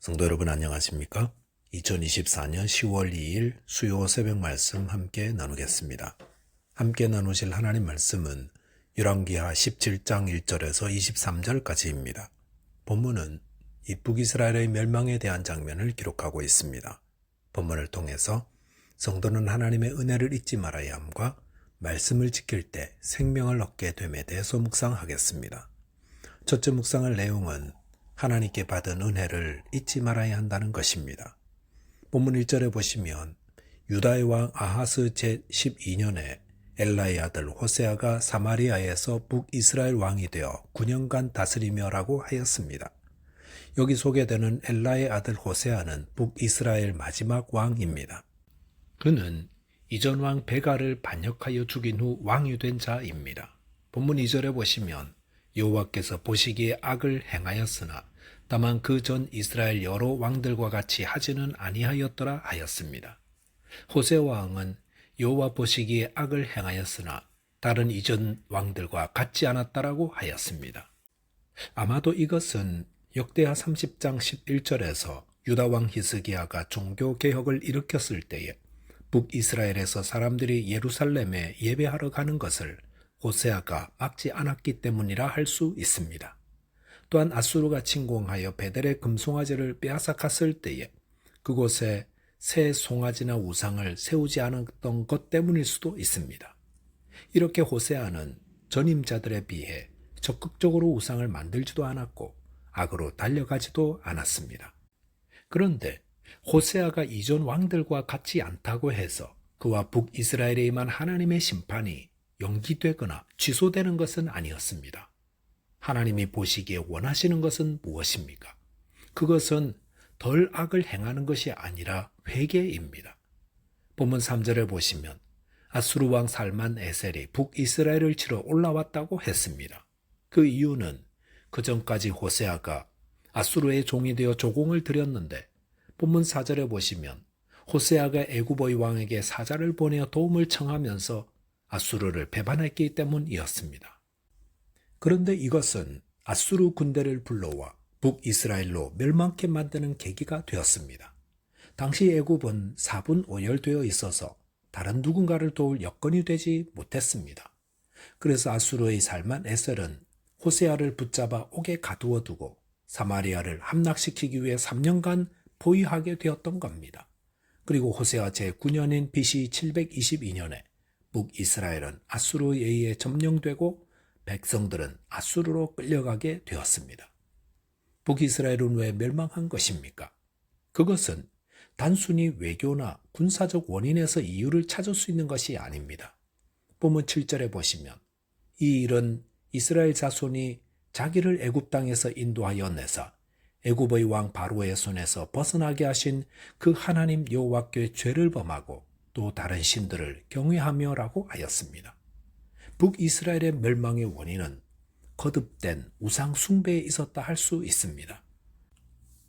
성도 여러분 안녕하십니까? 2024년 10월 2일 수요 새벽 말씀 함께 나누겠습니다. 함께 나누실 하나님 말씀은 열왕기하 17장 1절에서 23절까지입니다. 본문은 이 북이스라엘의 멸망에 대한 장면을 기록하고 있습니다. 본문을 통해서 성도는 하나님의 은혜를 잊지 말아야 함과 말씀을 지킬 때 생명을 얻게 됨에 대해서 묵상하겠습니다. 첫째 묵상할 내용은 하나님께 받은 은혜를 잊지 말아야 한다는 것입니다. 본문 1절에 보시면 유다의 왕 아하스 제12년에 엘라의 아들 호세아가 사마리아에서 북이스라엘 왕이 되어 9년간 다스리며라고 하였습니다. 여기 소개되는 엘라의 아들 호세아는 북이스라엘 마지막 왕입니다. 그는 이전 왕 베가를 반역하여 죽인 후 왕이 된 자입니다. 본문 2절에 보시면 여호와께서 보시기에 악을 행하였으나 다만 그 전 이스라엘 여러 왕들과 같이 하지는 아니하였더라 하였습니다. 호세 왕은 여호와 보시기에 악을 행하였으나 다른 이전 왕들과 같지 않았다라고 하였습니다. 아마도 이것은 역대하 30장 11절에서 유다 왕 히스기야가 종교 개혁을 일으켰을 때에 북이스라엘에서 사람들이 예루살렘에 예배하러 가는 것을 호세아가 막지 않았기 때문이라 할 수 있습니다. 또한 아수르가 침공하여 베델의 금송아지를 빼앗아갔을 때에 그곳에 새 송아지나 우상을 세우지 않았던 것 때문일 수도 있습니다. 이렇게 호세아는 전임자들에 비해 적극적으로 우상을 만들지도 않았고 악으로 달려가지도 않았습니다. 그런데 호세아가 이전 왕들과 같지 않다고 해서 그와 북이스라엘에 임한 하나님의 심판이 연기되거나 취소되는 것은 아니었습니다. 하나님이 보시기에 원하시는 것은 무엇입니까? 그것은 덜 악을 행하는 것이 아니라 회개입니다. 본문 3절에 보시면 아수르 왕 살만 에셀이 북이스라엘을 치러 올라왔다고 했습니다. 그 이유는 그전까지 호세아가 아수르의 종이 되어 조공을 드렸는데 본문 4절에 보시면 호세아가 애굽의 왕에게 사자를 보내어 도움을 청하면서 아수르를 배반했기 때문이었습니다. 그런데 이것은 아수르 군대를 불러와 북이스라엘로 멸망케 만드는 계기가 되었습니다. 당시 애굽은 4분 오열되어 있어서 다른 누군가를 도울 여건이 되지 못했습니다. 그래서 아수르의 살만 에셀은 호세아를 붙잡아 옥에 가두어 두고 사마리아를 함락시키기 위해 3년간 포위하게 되었던 겁니다. 그리고 호세아 제9년인 BC 722년에 북이스라엘은 아수르에 의해 점령되고 백성들은 아수르로 끌려가게 되었습니다. 북이스라엘은 왜 멸망한 것입니까? 그것은 단순히 외교나 군사적 원인에서 이유를 찾을 수 있는 것이 아닙니다. 본문 7절에 보시면 이 일은 이스라엘 자손이 자기를 애굽 땅에서 인도하여 내사 애굽의 왕 바로의 손에서 벗어나게 하신 그 하나님 여호와께 죄를 범하고 또 다른 신들을 경외하며라고 하였습니다. 북이스라엘의 멸망의 원인은 거듭된 우상 숭배에 있었다 할 수 있습니다.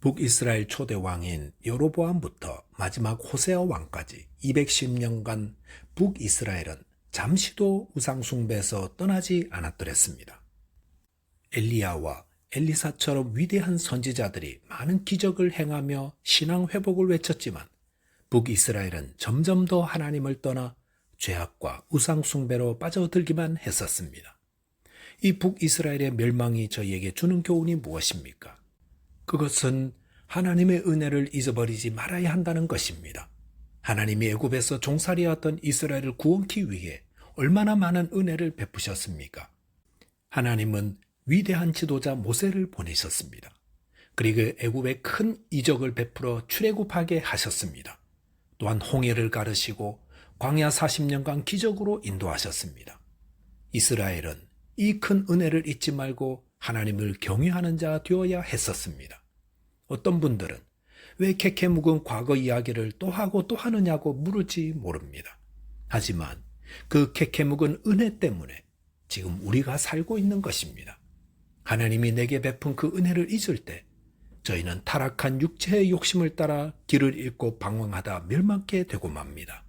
북이스라엘 초대 왕인 여로보암부터 마지막 호세아 왕까지 210년간 북이스라엘은 잠시도 우상 숭배에서 떠나지 않았더랬습니다. 엘리야와 엘리사처럼 위대한 선지자들이 많은 기적을 행하며 신앙 회복을 외쳤지만 북이스라엘은 점점 더 하나님을 떠나 죄악과 우상 숭배로 빠져들기만 했었습니다. 이 북이스라엘의 멸망이 저희에게 주는 교훈이 무엇입니까? 그것은 하나님의 은혜를 잊어버리지 말아야 한다는 것입니다. 하나님이 애굽에서 종살이하던 이스라엘을 구원하기 위해 얼마나 많은 은혜를 베푸셨습니까? 하나님은 위대한 지도자 모세를 보내셨습니다. 그리고 애굽에 큰 이적을 베풀어 출애굽하게 하셨습니다. 또한 홍해를 가르시고 광야 40년간 기적으로 인도하셨습니다. 이스라엘은 이 큰 은혜를 잊지 말고 하나님을 경외하는 자 되어야 했었습니다. 어떤 분들은 왜 캐캐 묵은 과거 이야기를 또 하고 또 하느냐고 물을지 모릅니다. 하지만 그 캐캐 묵은 은혜 때문에 지금 우리가 살고 있는 것입니다. 하나님이 내게 베푼 그 은혜를 잊을 때 저희는 타락한 육체의 욕심을 따라 길을 잃고 방황하다 멸망케 되고 맙니다.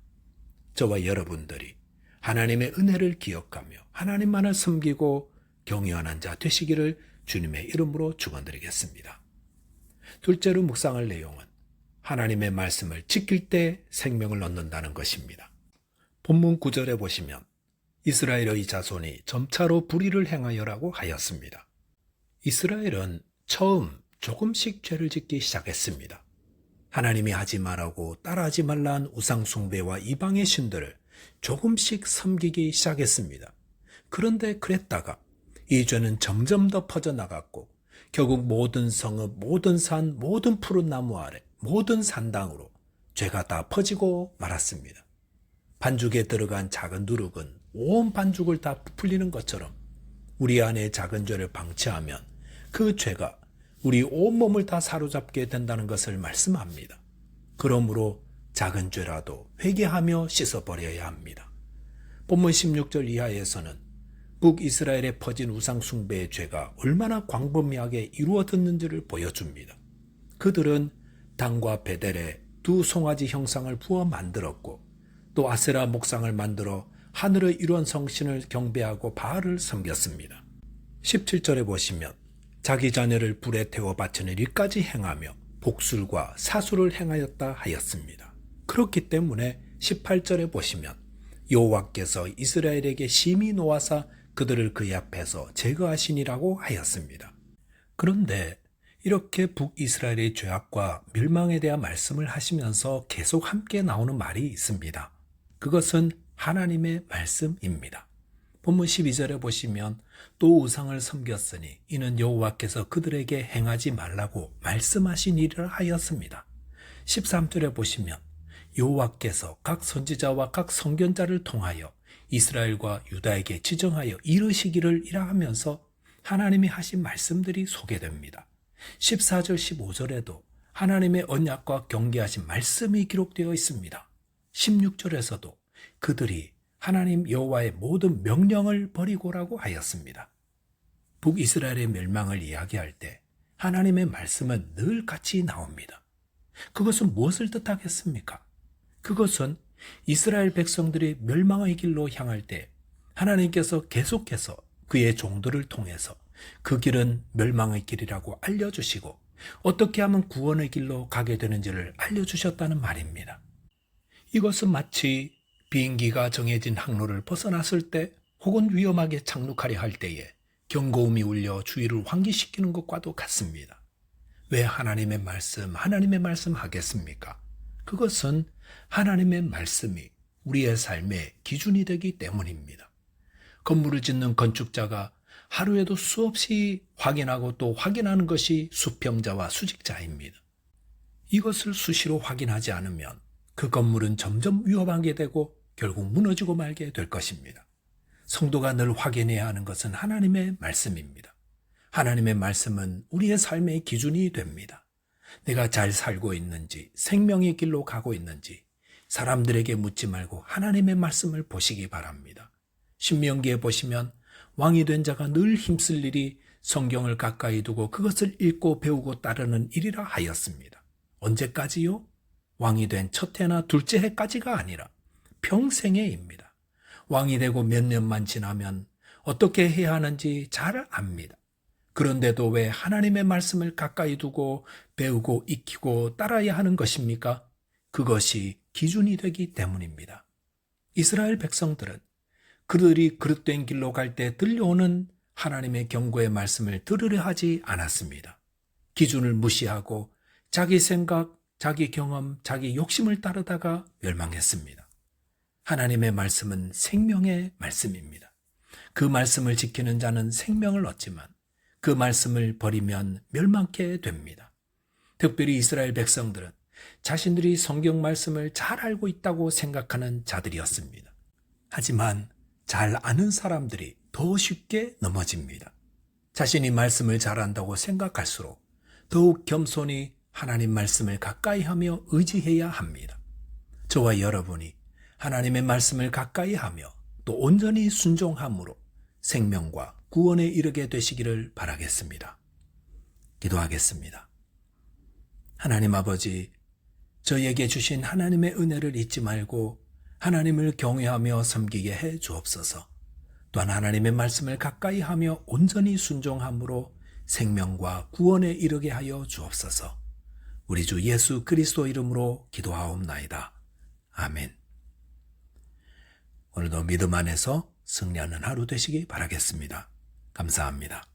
저와 여러분들이 하나님의 은혜를 기억하며 하나님만을 섬기고 경외하는 자 되시기를 주님의 이름으로 축원드리겠습니다. 둘째로 묵상할 내용은 하나님의 말씀을 지킬 때 생명을 얻는다는 것입니다. 본문 9절에 보시면 이스라엘의 자손이 점차로 불의를 행하여라고 하였습니다. 이스라엘은 처음 조금씩 죄를 짓기 시작했습니다. 하나님이 하지 말라고 따라하지 말라는 우상숭배와 이방의 신들을 조금씩 섬기기 시작했습니다. 그런데 그랬다가 이 죄는 점점 더 퍼져나갔고 결국 모든 성읍, 모든 산, 모든 푸른 나무 아래, 모든 산당으로 죄가 다 퍼지고 말았습니다. 반죽에 들어간 작은 누룩은 온 반죽을 다 부풀리는 것처럼 우리 안에 작은 죄를 방치하면 그 죄가 우리 온몸을 다 사로잡게 된다는 것을 말씀합니다. 그러므로 작은 죄라도 회개하며 씻어버려야 합니다. 본문 16절 이하에서는 북이스라엘에 퍼진 우상숭배의 죄가 얼마나 광범위하게 이루어졌는지를 보여줍니다. 그들은 단과 베델에 두 송아지 형상을 부어 만들었고 또 아세라 목상을 만들어 하늘의 이루한 성신을 경배하고 바알을 섬겼습니다. 17절에 보시면 자기 자녀를 불에 태워 바치는 일까지 행하며 복술과 사술을 행하였다 하였습니다. 그렇기 때문에 18절에 보시면 여호와께서 이스라엘에게 심히 노하사 그들을 그의 앞에서 제거하시니라고 하였습니다. 그런데 이렇게 북이스라엘의 죄악과 멸망에 대한 말씀을 하시면서 계속 함께 나오는 말이 있습니다. 그것은 하나님의 말씀입니다. 본문 12절에 보시면 또 우상을 섬겼으니 이는 여호와께서 그들에게 행하지 말라고 말씀하시니라 하였습니다. 13절에 보시면 여호와께서 각 선지자와 각 선견자를 통하여 이스라엘과 유다에게 지정하여 이르시기를 이라 하면서 하나님이 하신 말씀들이 소개됩니다. 14절 15절에도 하나님의 언약과 경계하신 말씀이 기록되어 있습니다. 16절에서도 그들이 하나님 여호와의 모든 명령을 버리고라고 하였습니다. 북이스라엘의 멸망을 이야기할 때 하나님의 말씀은 늘 같이 나옵니다. 그것은 무엇을 뜻하겠습니까? 그것은 이스라엘 백성들이 멸망의 길로 향할 때 하나님께서 계속해서 그의 종들을 통해서 그 길은 멸망의 길이라고 알려주시고 어떻게 하면 구원의 길로 가게 되는지를 알려주셨다는 말입니다. 이것은 마치 비행기가 정해진 항로를 벗어났을 때 혹은 위험하게 착륙하려 할 때에 경고음이 울려 주의를 환기시키는 것과도 같습니다. 왜 하나님의 말씀 하겠습니까? 그것은 하나님의 말씀이 우리의 삶의 기준이 되기 때문입니다. 건물을 짓는 건축자가 하루에도 수없이 확인하고 또 확인하는 것이 수평자와 수직자입니다. 이것을 수시로 확인하지 않으면 그 건물은 점점 위험하게 되고 결국 무너지고 말게 될 것입니다. 성도가 늘 확인해야 하는 것은 하나님의 말씀입니다. 하나님의 말씀은 우리의 삶의 기준이 됩니다. 내가 잘 살고 있는지, 생명의 길로 가고 있는지 사람들에게 묻지 말고 하나님의 말씀을 보시기 바랍니다. 신명기에 보시면 왕이 된 자가 늘 힘쓸 일이 성경을 가까이 두고 그것을 읽고 배우고 따르는 일이라 하였습니다. 언제까지요? 왕이 된 첫 해나 둘째 해까지가 아니라 평생에입니다. 왕이 되고 몇 년만 지나면 어떻게 해야 하는지 잘 압니다. 그런데도 왜 하나님의 말씀을 가까이 두고 배우고 익히고 따라야 하는 것입니까? 그것이 기준이 되기 때문입니다. 이스라엘 백성들은 그들이 그릇된 길로 갈 때 들려오는 하나님의 경고의 말씀을 들으려 하지 않았습니다. 기준을 무시하고 자기 생각, 자기 경험, 자기 욕심을 따르다가 멸망했습니다. 하나님의 말씀은 생명의 말씀입니다. 그 말씀을 지키는 자는 생명을 얻지만 그 말씀을 버리면 멸망케 됩니다. 특별히 이스라엘 백성들은 자신들이 성경 말씀을 잘 알고 있다고 생각하는 자들이었습니다. 하지만 잘 아는 사람들이 더 쉽게 넘어집니다. 자신이 말씀을 잘 안다고 생각할수록 더욱 겸손히 하나님 말씀을 가까이 하며 의지해야 합니다. 저와 여러분이 하나님의 말씀을 가까이 하며 또 온전히 순종함으로 생명과 구원에 이르게 되시기를 바라겠습니다. 기도하겠습니다. 하나님 아버지, 저희에게 주신 하나님의 은혜를 잊지 말고 하나님을 경외하며 섬기게 해 주옵소서. 또한 하나님의 말씀을 가까이 하며 온전히 순종함으로 생명과 구원에 이르게 하여 주옵소서. 우리 주 예수 그리스도 이름으로 기도하옵나이다. 아멘. 오늘도 믿음 안에서 승리하는 하루 되시기 바라겠습니다. 감사합니다.